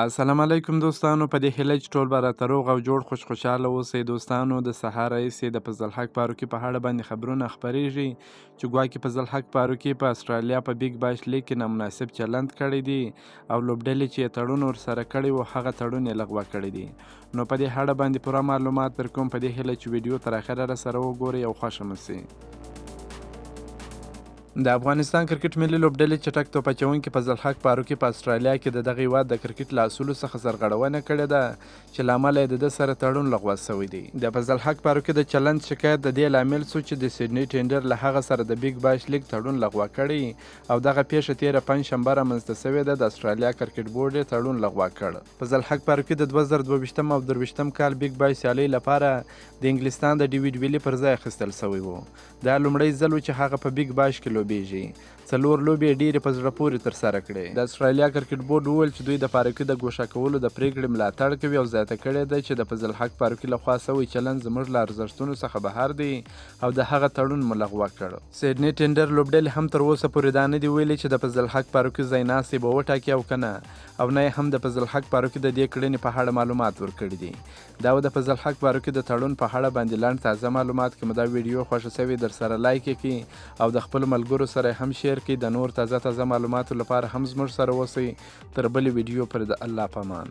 السلام علیکم دوستانو، په دې هیله چې ټول به راته روغ او جوړ خوشحاله اوسئ. دوستانو، د سهار رئیس د فضل حق فاروقي په اړه باندې خبرونه خپریږي چې ګواکې فضل حق فاروقي په استرالیا په بیګ باش لیګ کې نامناسب چلند کړی دی او لوبډلې چې یې تړون ورسره کړی و هغه تړون یې لغوه کړی دی. نو په دې اړه باندې پوره معلومات درکوم، په دې هیله چې ویډیو تر اخره راسره وګورئ او خوښه مو سي. د افغانستان کرکټ ملي لوبډلې چټک توپ اچوونکي فضل حق فاروقي په استرالیا کې د دغه هیواد د کرکټ له اصولو څخه سرغړونه کړې ده چې له امله یې د ده سره تړون لغوه شوی دی. د فضل حق فاروقي د چلند شکایت د دې لامل شو چې د سیډني ټینډر له هغه سره د بیګ باش لیګ تړون لغوه کړی او دغه پیښه تیره پنجشنبه رامنځته شوې ده. د استرالیا کرکټ بورډ یې تړون لغوه کړ. فضل حق فاروقي د 2022 او 23 کال بیګ باش سیالۍ لپاره د انګلستان د ډیویډ ویلي پر ځای اخیستل شوی و. دا لومړی ځل و چې هغه په بیګ باش کې لوبیږي. څلور لوبې یې ډېرې په زړه پورې ترسره کړې. د استرالیا کرکټ بورډ وویل چې دوی د فاروقي د ګوښه کولو د پرېکړې ملاتړ کوي او زیاته کړې ده چې د فضل حق فاروقي لخوا شوی چلند زموږ له ارزښتونو څخه بهر دی او د هغه تړون مو لغوه کړ. سیډني ټینډر لوبډلې هم تر اوسه پورې دا نه دي ویلي چې د فضل حق فاروقي ځایناستې به وټاکي او که نه، او نه یې هم د فضل حق فاروقي د دې کړنې په اړه معلومات ورکړي دي. دا و د فضل حق فاروقي د تړون په اړه باندې لنډ تازه معلومات. که مو دا ویډیو خوښه شوې درسره لایک یې کړئ او د خپلو ملګرو سره هم شیر کړئ. د نور تازه معلوماتو لپاره هم زموږ سره اوسئ. تر بلې ویډیو پورې د الله په امان.